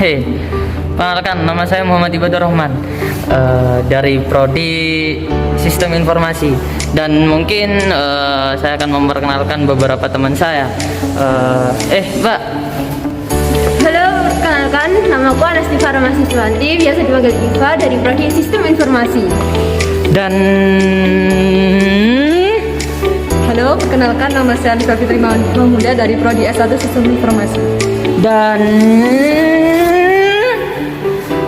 Hei, perkenalkan nama saya Muhammad Ibadur Rahman dari Prodi Sistem Informasi, dan mungkin saya akan memperkenalkan beberapa teman saya. Mbak. Halo, perkenalkan namaku Anastiva Ramasiswanti, biasa dipanggil Iva, dari Prodi Sistem Informasi. Dan Halo, perkenalkan nama saya Anissa Fitri Mahmuda dari Prodi S1 Sistem Informasi. dan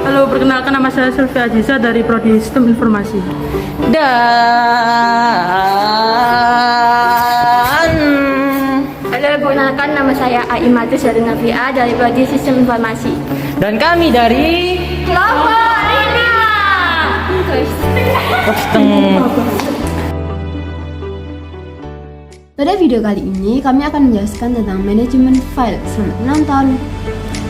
Halo, perkenalkan nama saya Sylvia Aziza dari Prodi Sistem Informasi. Halo, perkenalkan nama saya Aimatus Nafia dari Prodi Sistem Informasi. dan kami dari Kelompok 5. Pada video kali ini, kami akan menjelaskan tentang manajemen file selama 6 tahun.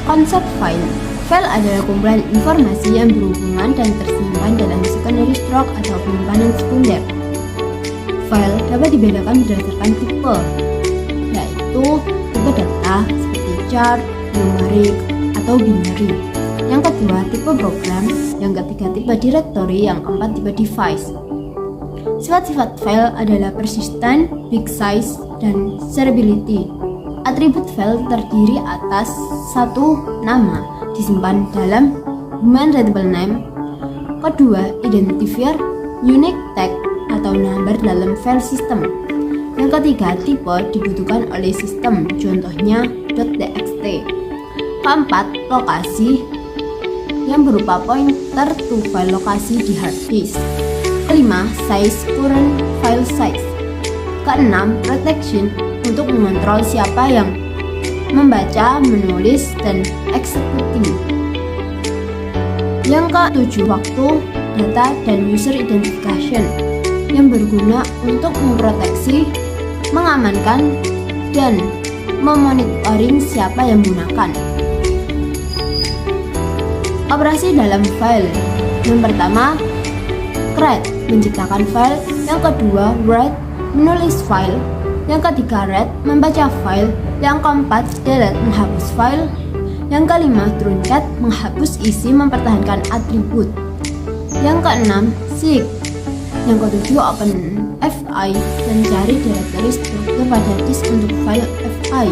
Konsep file. File adalah kumpulan informasi yang berhubungan dan tersimpan dalam secondary stock atau penyimpanan sekunder. File dapat dibedakan berdasarkan tipe, yaitu tipe data seperti chart, numerik, atau binary. Yang kedua, tipe program. Yang ketiga, tipe directory. Yang keempat, tipe device. Sifat-sifat file adalah persistent, big size, dan shareability. Atribut file terdiri atas satu, nama disimpan dalam human readable name. Kedua, identifier, unique tag atau number dalam file system. Yang ketiga, tipe dibutuhkan oleh sistem, contohnya .txt. Keempat, lokasi yang berupa pointer to file lokasi di hard disk. Kelima, size, current file size. Keenam, protection untuk mengontrol siapa yang membaca, menulis, dan executing. Yang ketujuh, waktu, data, dan user identification yang berguna untuk memproteksi, mengamankan, dan memonitoring siapa yang menggunakan. Operasi dalam file. Yang pertama, create, menciptakan file. Yang kedua, write, menulis file. Yang ketiga, read, membaca file. Yang keempat, delete, menghapus file. Yang kelima, truncate, menghapus isi, mempertahankan atribut. Yang keenam, seek. Yang ketujuh, open FI, mencari directory struktur pada disk untuk file FI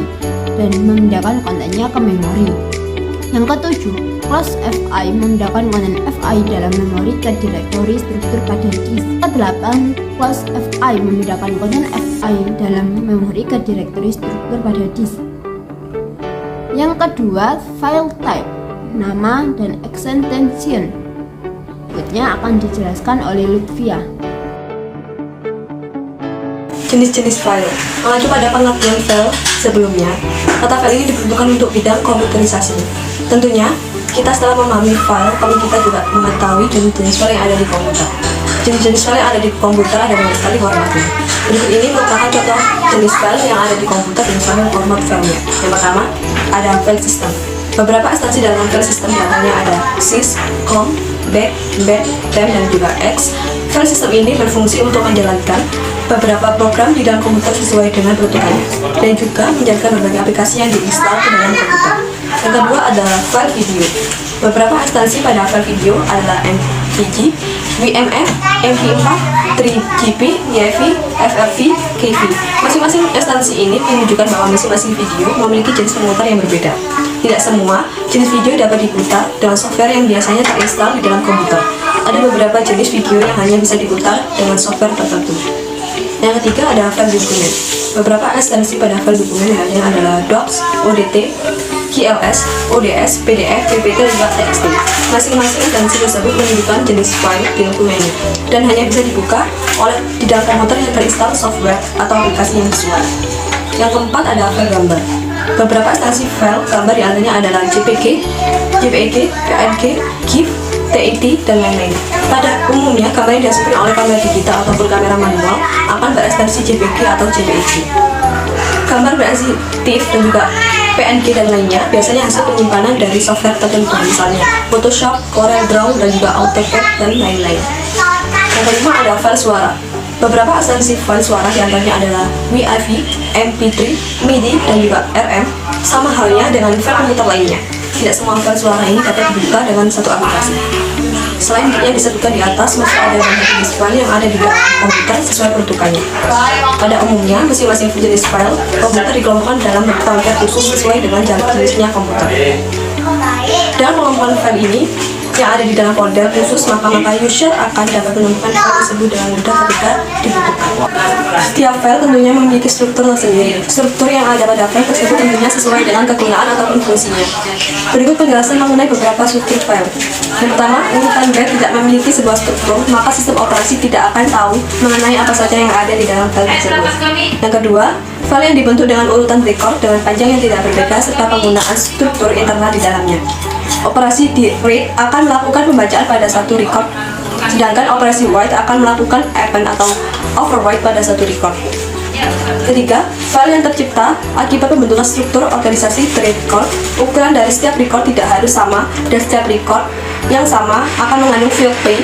dan memindahkan kontennya ke memori. Yang ketujuh, close FI, memindahkan konten FI dalam memori ke directory struktur pada disk. Kedelapan, close FI, memindahkan konten FI dalam memori ke directory struktur pada disk. Yang kedua, file type, nama dan extension. Berikutnya akan dijelaskan oleh Lutfia. Jenis-jenis file. Mengacu pada pengertian file sebelumnya, kata file ini diperuntukkan untuk bidang komputerisasi. Tentunya, kita setelah memahami file, perlu kita juga mengetahui jenis-jenis file yang ada di komputer. Jenis-jenis file yang ada di komputer ada banyak sekali formatnya. Berikut ini merupakan contoh jenis file yang ada di komputer dan sama format filenya. Yang pertama, ada file system. Beberapa instansi dalam file system diantaranya ada sys, com, back, embed, temp, dan juga x. File system ini berfungsi untuk menjalankan beberapa program di dalam komputer sesuai dengan peruntukannya dan juga menjalankan berbagai aplikasi yang diinstal ke dalam komputer. Yang kedua adalah file video. Beberapa instansi pada file video adalah MVG, WMF, MP4, 3GP, YFI, FLV, KV. Masing-masing instansi ini menunjukkan bahwa masing-masing video memiliki jenis pemutar yang berbeda. Tidak semua jenis video dapat diputar dengan software yang biasanya terinstal di dalam komputer. Ada beberapa jenis video yang hanya bisa diputar dengan software tertentu. Yang ketiga ada file dokumen. Beberapa instansi pada file dokumen yang adalah docs, ODT, GLS, ODS, PDF, PPT, dan juga TXT. Masing-masing instansi tersebut menunjukkan jenis file di dokumennya dan hanya bisa dibuka oleh di dalam komputer yang terinstall software atau aplikasi yang sesuai. Yang keempat ada file gambar. Beberapa instansi file gambar diantaranya adalah JPG, JPEG, PNG, GIF, TIT, dan lain-lain. Pada umumnya, gambar yang dihasilkan oleh kamera digital ataupun kamera manual akan berekstensi JPG atau JPEG. Gambar berekstensi dan juga PNG dan lainnya biasanya hasil penyimpanan dari software tertentu, misalnya Photoshop, Corel Draw, dan juga AutoCAD, dan lain-lain. Yang kelima ada file suara. Beberapa instansi file suara diantaranya adalah WAV, MP3, MIDI, dan juga RM, sama halnya dengan file komputer lainnya. tidak semua file suara ini dapat dibuka dengan satu aplikasi. Selain yang disebutkan di atas, masih ada banyak jenis file yang ada di dalam komputer sesuai peruntukannya. Pada umumnya, masing-masing jenis file komputer dikelompokkan dalam folder khusus sesuai dengan jenisnya komputer. Dengan pengelompokan file ini yang ada di dalam folder khusus, maka user akan dapat menemukan file tersebut dengan mudah ketika dibutuhkan. Setiap file tentunya memiliki struktur tersendiri. Struktur yang ada pada file tersebut tentunya sesuai dengan kegunaan ataupun fungsinya. Berikut penjelasan mengenai beberapa struktur file. Yang pertama, urutan byte tidak memiliki sebuah struktur, maka sistem operasi tidak akan tahu mengenai apa saja yang ada di dalam file tersebut. Yang kedua, file yang dibentuk dengan urutan record dengan panjang yang tidak berbeda serta penggunaan struktur internal di dalamnya. Operasi di read akan melakukan pembacaan pada satu record, sedangkan operasi write akan melakukan append atau overwrite pada satu record. Ketiga, file yang tercipta akibat pembentukan struktur organisasi record. Ukuran dari setiap record tidak harus sama, dan setiap record yang sama akan mengandung field P.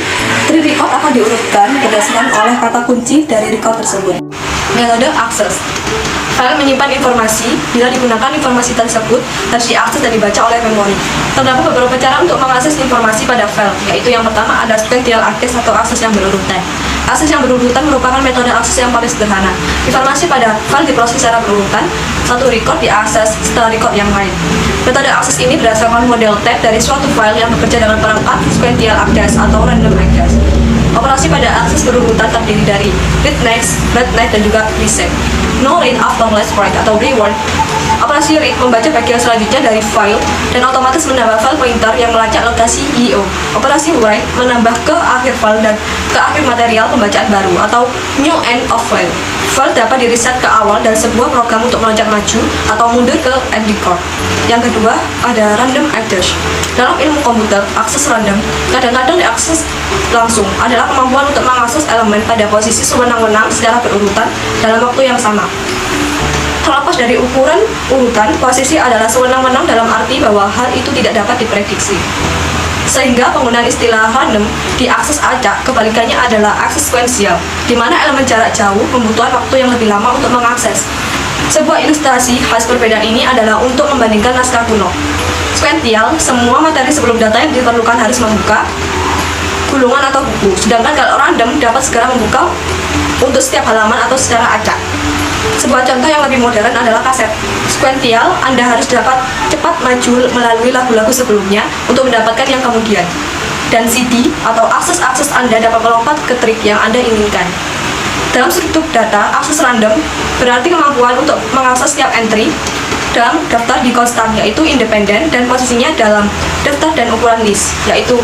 Tree record akan diurutkan berdasarkan oleh kata kunci dari record tersebut. Metode akses. File menyimpan informasi. Bila digunakan, informasi tersebut harus diakses dan dibaca oleh memori. Terdapat beberapa cara untuk mengakses informasi pada file, yaitu yang pertama ada sequential access atau akses yang berurutan. Akses yang berurutan merupakan metode akses yang paling sederhana. Informasi pada file diproses secara berurutan, satu record diakses setelah record yang lain. Metode akses ini berdasarkan model tab dari suatu file yang bekerja dengan perangkat sequential access atau random access. Operasi pada akses berurutan terdiri dari read next, read next, dan juga reset. No read after last write atau reword. Operasi read membaca bagian selanjutnya dari file dan otomatis menambah file pointer yang melacak lokasi IO. Operasi write menambah ke akhir file dan ke akhir material pembacaan baru atau new end of file. File dapat di-reset ke awal dan sebuah program untuk meloncat maju atau mundur ke end record. Yang kedua, ada random access. Dalam ilmu komputer, akses random kadang-kadang diakses langsung adalah kemampuan untuk mengakses elemen pada posisi sewenang-wenang secara berurutan dalam waktu yang sama. Terlepas dari ukuran urutan, posisi adalah sewenang-wenang dalam arti bahwa hal itu tidak dapat diprediksi. Sehingga penggunaan istilah random di akses acak kebalikannya adalah akses sekuensial, di mana elemen jarak jauh membutuhkan waktu yang lebih lama untuk mengakses. Sebuah ilustrasi khas perbedaan ini adalah untuk membandingkan naskah kuno. Sekuensial, semua materi sebelum data yang diperlukan harus membuka gulungan atau buku, sedangkan kalau random dapat segera membuka untuk setiap halaman atau secara acak. Sebuah contoh yang lebih modern adalah kaset. Sekuensial, Anda harus dapat cepat maju melalui lagu-lagu sebelumnya untuk mendapatkan yang kemudian. Dan CD atau akses-akses Anda dapat melompat ke trik yang Anda inginkan. Dalam struktur data, akses random berarti kemampuan untuk mengakses setiap entry dalam daftar di konstan, yaitu independen, dan posisinya dalam daftar dan ukuran list, yaitu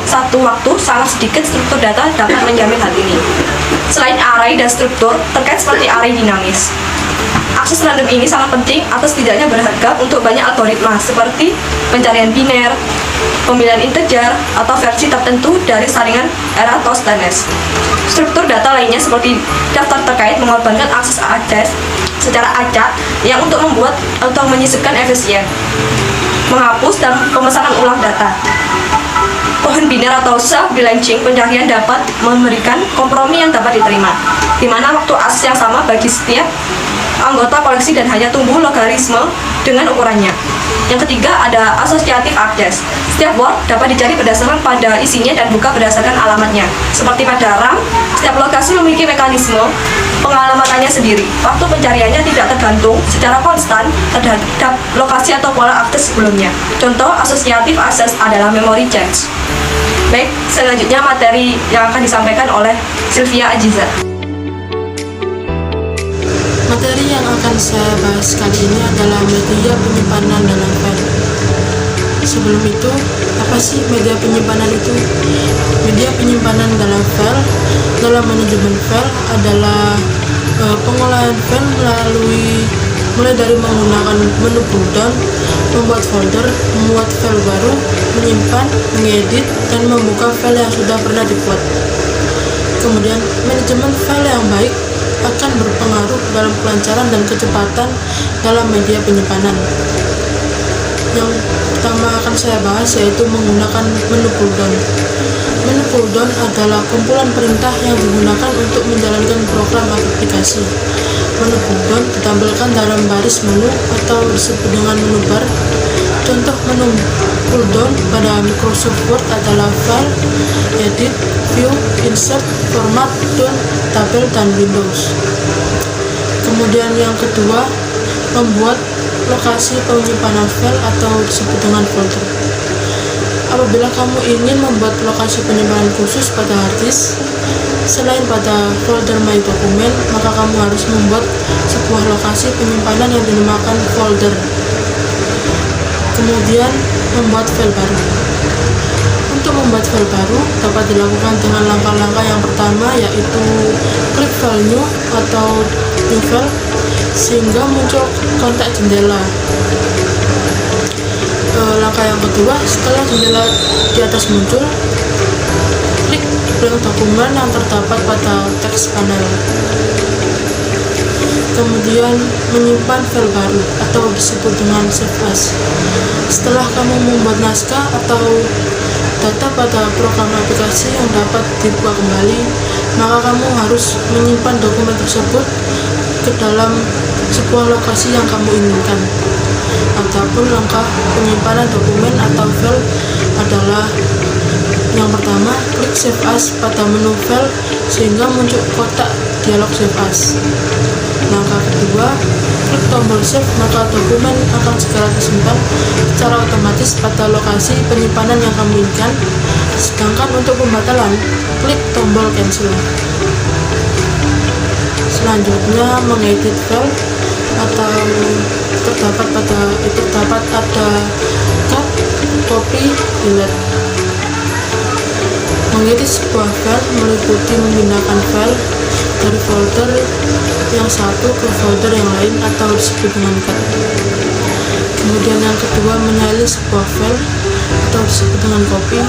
satu waktu. Sangat sedikit struktur data dapat menjamin hal ini. Selain array dan struktur, terkait seperti array dinamis. Akses random ini sangat penting atau setidaknya berharga untuk banyak algoritma seperti pencarian biner, pemilihan integer, atau versi tertentu dari saringan Eratosthenes. Struktur data lainnya seperti daftar terkait mengorbankan akses secara acak yang untuk membuat atau menyisipkan efisien, menghapus dan pemesanan ulang data. Pohon biner atau self-branching pencarian dapat memberikan kompromi yang dapat diterima, di mana waktu akses yang sama bagi setiap anggota koleksi dan hanya tumbuh logaritme dengan ukurannya. Yang ketiga ada associative access. Setiap word dapat dicari berdasarkan pada isinya dan buka berdasarkan alamatnya. Seperti pada RAM, setiap lokasi memiliki mekanisme pengalamatannya sendiri. Waktu pencariannya tidak tergantung secara konstan terhadap lokasi atau pola akses sebelumnya. Contoh associative access adalah memory change. Baik, selanjutnya materi yang akan disampaikan oleh Sylvia Ajiza. Materi yang akan saya bahas kali ini adalah media penyimpanan dalam file. Sebelum itu, apa sih media penyimpanan itu? Media penyimpanan dalam file dalam manajemen file adalah pengolahan file mulai dari menggunakan menu pull-down, membuat folder, membuat file baru, menyimpan, mengedit, dan membuka file yang sudah pernah dibuat. Kemudian, manajemen file yang baik akan berpengaruh dalam kelancaran dan kecepatan dalam media penyimpanan. Yang pertama akan saya bahas yaitu menggunakan menu pull-down. Menu pull-down adalah kumpulan perintah yang digunakan untuk menjalankan program aplikasi. Menu pull-down ditampilkan dalam baris menu atau disebut dengan menu bar Contoh menu pull-down pada Microsoft Word adalah File, Edit, View, Insert, Format, Tool, Tabel, dan Windows. Kemudian yang kedua, membuat lokasi penyimpanan file atau disebut dengan folder. Apabila kamu ingin membuat lokasi penyimpanan khusus pada hard disk, selain pada folder My Document, maka kamu harus membuat sebuah lokasi penyimpanan yang dinamakan folder. Kemudian, membuat file baru. Untuk membuat file baru dapat dilakukan dengan langkah-langkah yang pertama, yaitu klik file new atau new file sehingga muncul kontak jendela. Langkah yang kedua, setelah jendela di atas muncul, klik blank dokumen yang terdapat pada teks panel. Kemudian menyimpan file baru atau disebut dengan save as. Setelah kamu membuat naskah atau data pada program aplikasi yang dapat dibuka kembali, maka kamu harus menyimpan dokumen tersebut ke dalam sebuah lokasi yang kamu inginkan. Adapun langkah penyimpanan dokumen atau file adalah yang pertama, klik save as pada menu file sehingga muncul kotak dialog save as. Langkah kedua, klik tombol save maka dokumen akan segera disimpan secara otomatis pada lokasi penyimpanan yang kamu inginkan. Sedangkan untuk pembatalan, klik tombol cancel. Selanjutnya, mengedit file atau terdapat ada cut, copy, delete. Mengedit sebuah file meliputi memindahkan file dari folder yang satu ke folder yang lain atau disebut dengan cut. Kemudian yang kedua, menyalin sebuah file atau disebut dengan copy.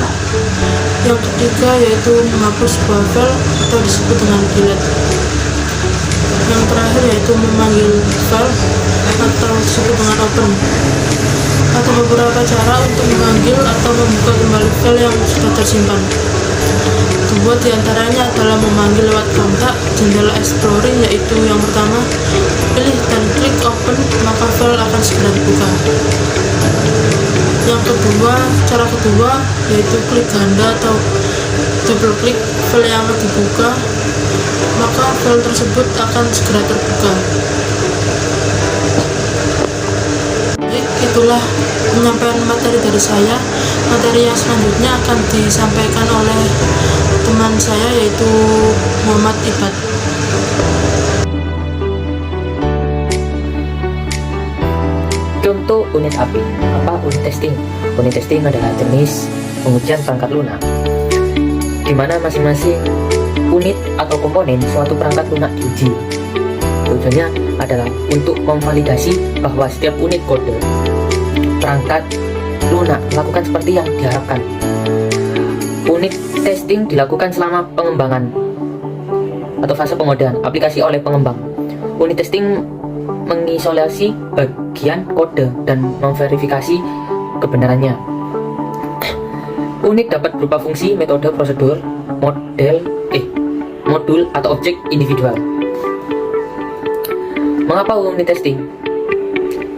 Yang ketiga yaitu menghapus sebuah file atau disebut dengan delete. Yang terakhir yaitu memanggil file atau disebut dengan open. Ada beberapa cara untuk memanggil atau membuka kembali file yang sudah tersimpan. Kedua diantaranya adalah memanggil lewat kontak jendela exploring, yaitu yang pertama, pilih dan klik open maka file akan segera dibuka. Yang kedua, cara kedua yaitu klik ganda atau double klik file yang akan dibuka, maka file tersebut akan segera terbuka. Itulah penyampaian materi dari saya. Materi yang selanjutnya akan disampaikan oleh teman saya yaitu Muhammad Ibad. Contoh unit API. Apa unit testing? Unit testing adalah jenis pengujian perangkat lunak, di mana masing-masing unit atau komponen suatu perangkat lunak diuji. Tujuannya adalah untuk memvalidasi bahwa setiap unit kode perangkat lunak melakukan seperti yang diharapkan. Unit testing dilakukan selama pengembangan atau fase pengodaan aplikasi oleh pengembang. Unit testing mengisolasi bagian kode dan memverifikasi kebenarannya. Unit dapat berupa fungsi, metode, prosedur, modul atau objek individual. Mengapa unit testing?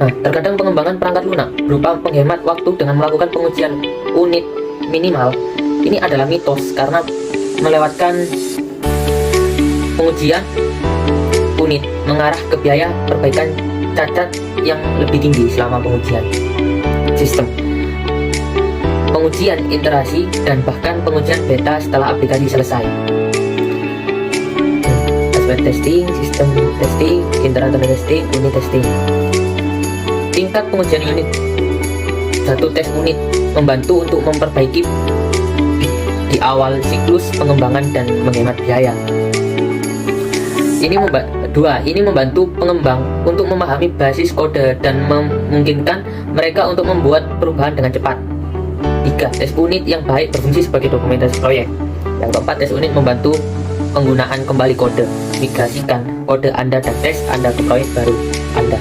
Terkadang pengembangan perangkat lunak berupa penghemat waktu dengan melakukan pengujian unit minimal. Ini adalah mitos karena melewatkan pengujian unit mengarah ke biaya perbaikan cacat yang lebih tinggi selama pengujian sistem, pengujian iterasi, dan bahkan pengujian beta setelah aplikasi selesai. Aspek testing, sistem testing, internal testing, unit testing. Tingkat pengujian unit. Satu tes unit membantu untuk memperbaiki di awal siklus pengembangan dan menghemat biaya. Ini membantu pengembang untuk memahami basis kode dan memungkinkan mereka untuk membuat perubahan dengan cepat. 3. Tes unit yang baik berfungsi sebagai dokumentasi proyek. Yang keempat, tes unit membantu penggunaan kembali kode. Migrasikan kode Anda dan tes Anda ke proyek baru Anda.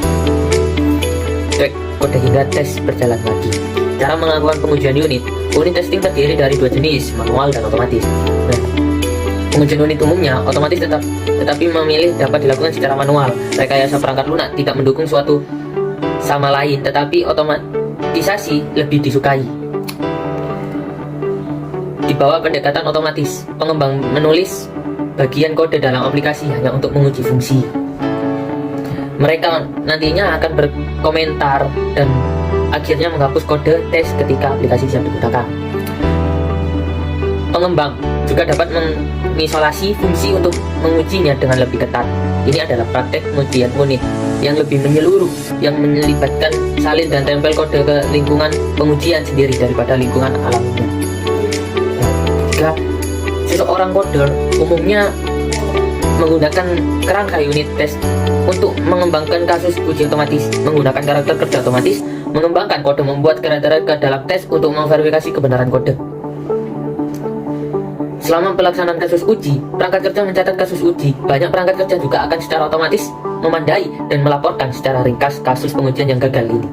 Cek kode hingga tes berjalan lagi. Cara melakukan pengujian unit. Unit testing terdiri dari dua jenis, manual dan otomatis. Pengujian unit umumnya otomatis tetapi memilih dapat dilakukan secara manual. Rekayasa perangkat lunak tidak mendukung suatu sama lain, tetapi otomatisasi lebih disukai. Di bawah pendekatan otomatis, pengembang menulis bagian kode dalam aplikasi hanya untuk menguji fungsi. Mereka nantinya akan berkomentar dan akhirnya menghapus kode tes ketika aplikasi siap digunakan. Pengembang juga dapat mengisolasi fungsi untuk mengujinya dengan lebih ketat. Ini adalah praktek pengujian unit yang lebih menyeluruh, yang melibatkan salin dan tempel kode ke lingkungan pengujian sendiri daripada lingkungan alaminya. Jika seseorang coder umumnya menggunakan kerangka unit test untuk mengembangkan kasus uji otomatis, menggunakan karakter kerja otomatis, mengembangkan kode, membuat kriteria dalam tes untuk memverifikasi kebenaran kode. Selama pelaksanaan kasus uji, perangkat kerja mencatat kasus uji. Banyak perangkat kerja juga akan secara otomatis memandai dan melaporkan secara ringkas kasus pengujian yang gagal ini.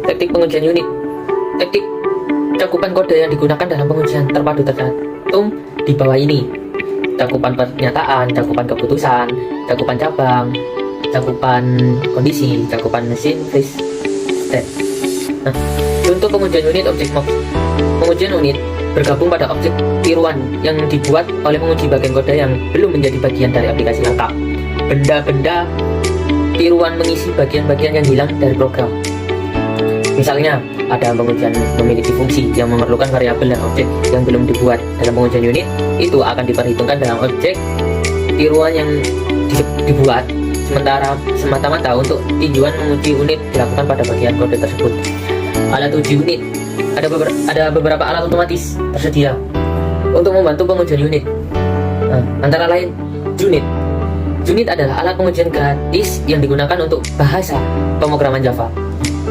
Teknik pengujian unit. Teknik cakupan kode yang digunakan dalam pengujian terpadu tercantum di bawah ini: cakupan pernyataan, cakupan keputusan, cakupan cabang, cakupan kondisi, cakupan mesin, freeze state. Nah, untuk pengujian unit objek mock. Pengujian unit bergabung pada objek tiruan yang dibuat oleh penguji bagian kode yang belum menjadi bagian dari aplikasi lengkap. Benda-benda tiruan mengisi bagian-bagian yang hilang dari program. Misalnya, ada pengujian memiliki fungsi yang memerlukan variabel dan objek yang belum dibuat. Dalam pengujian unit, itu akan diperhitungkan dalam objek tiruan yang dibuat, sementara semata-mata untuk tujuan menguji unit dilakukan pada bagian kode tersebut. Alat uji unit. Ada beberapa alat otomatis tersedia untuk membantu pengujian unit. Antara lain, Junit. Junit adalah alat pengujian gratis yang digunakan untuk bahasa pemrograman Java.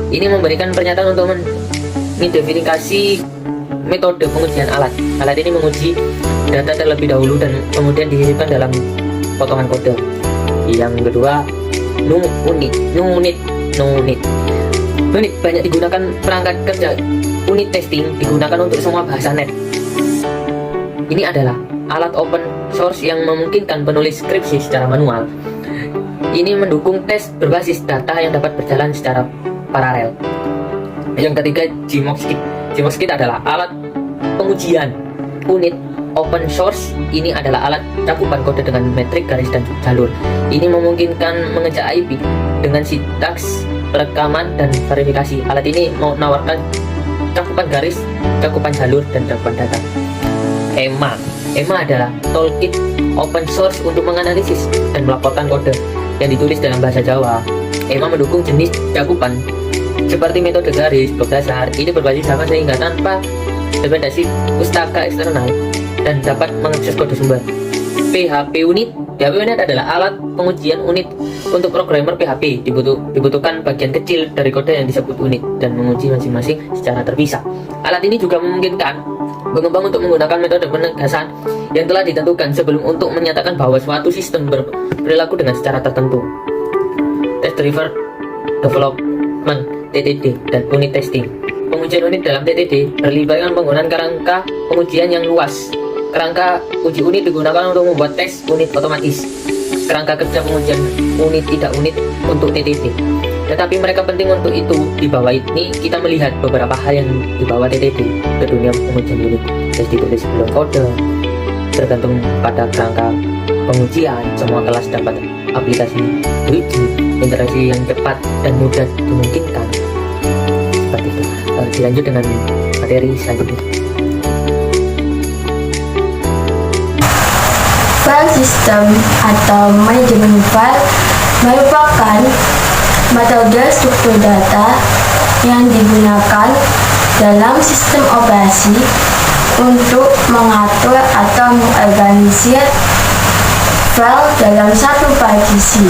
Ini memberikan pernyataan untuk mengidentifikasi metode pengujian alat. Alat ini menguji data terlebih dahulu dan kemudian disisipkan dalam potongan kode. Yang kedua, Unit. Unit banyak digunakan perangkat kerja. Unit testing digunakan untuk semua bahasa net. Ini adalah alat open source yang memungkinkan penulis skripsi secara manual. Ini mendukung tes berbasis data yang dapat berjalan secara paralel. Yang ketiga, Gmosquit. Gmosquit adalah alat pengujian unit open source. Ini adalah alat cakupan kode dengan metrik, garis, dan jalur. Ini memungkinkan mengecek IP dengan sintaks, perekaman, dan verifikasi. Alat ini menawarkan cakupan garis, cakupan jalur, dan cakupan data. EMA adalah toolkit open source untuk menganalisis dan melaporkan kode yang ditulis dalam bahasa Jawa. EMA mendukung jenis cakupan seperti metode garis, blok dasar. Ini berbasis Java sehingga tanpa dependensi pustaka eksternal dan dapat mengakses kode sumber. PHP Unit adalah alat pengujian unit untuk programmer PHP. Dibutuhkan bagian kecil dari kode yang disebut unit dan menguji masing-masing secara terpisah. Alat ini juga memungkinkan pengembang untuk menggunakan metode penegasan yang telah ditentukan sebelum untuk menyatakan bahwa suatu sistem berperilaku dengan secara tertentu. Test Driver Development (TDD) dan unit testing. Pengujian unit dalam TDD melibatkan penggunaan kerangka pengujian yang luas. Kerangka uji unit digunakan untuk membuat tes unit otomatis. Kerangka kerja pengujian unit tidak unit untuk TDD. Tetapi mereka penting untuk itu. Di bawah ini kita melihat beberapa hal yang dibawa TDD ke dunia pengujian unit. Tes ditulis sebelum kode, tergantung pada kerangka pengujian. Semua kelas dapat aplikasi uji, interaksi yang cepat dan mudah dimungkinkan. Seperti itu. Dilanjut dengan materi selanjutnya. File system atau manajemen file merupakan metode struktur data yang digunakan dalam sistem operasi untuk mengatur atau mengorganisir file dalam satu partisi.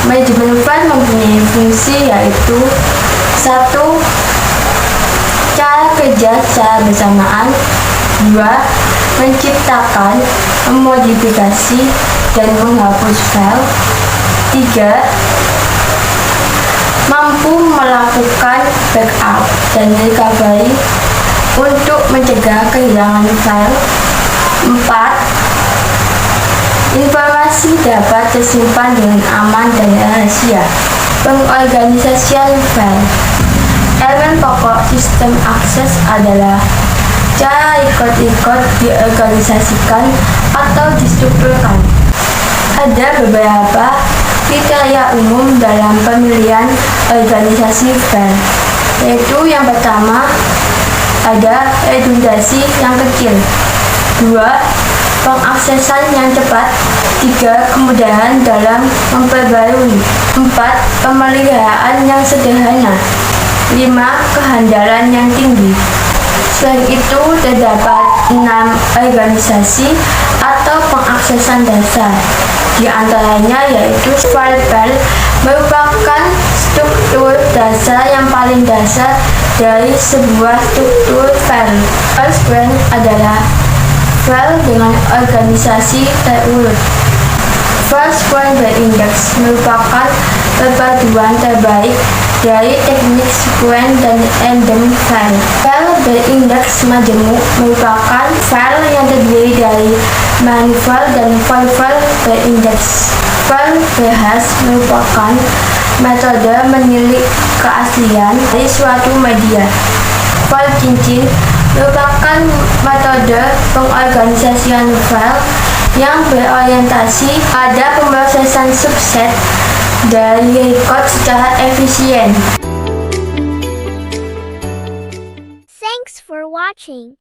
Manajemen file mempunyai fungsi yaitu 1. Cara kerja secara bersamaan. 2. Menciptakan, memodifikasi, dan menghapus file. 3. Mampu melakukan backup dan recovery untuk mencegah kehilangan file. 4. Informasi dapat tersimpan dengan aman dan rahasia. Pengorganisasian file. Elemen pokok sistem akses adalah cara record diorganisasikan atau distrukturkan. Ada beberapa kriteria umum dalam pemilihan organisasi file, yaitu yang pertama ada redundasi yang kecil, 2. Pengaksesan yang cepat, 3. Kemudahan dalam memperbarui, 4. Pemeliharaan yang sederhana, 5. Kehandalan yang tinggi. Selain itu, terdapat 6 organisasi atau pengaksesan dasar. Di antaranya yaitu file merupakan struktur dasar yang paling dasar dari sebuah struktur file. File adalah file dengan organisasi terurut. File berindeks merupakan perpaduan terbaik dari teknik sequence dan random file. File berindeks majemuk merupakan file yang terdiri dari manifold dan file berindeks. File berhash merupakan metode menilik keaslian dari suatu media. File cincin merupakan metode pengorganisasian file yang berorientasi pada pemrosesan subset dari record secara efisien. Thanks for watching.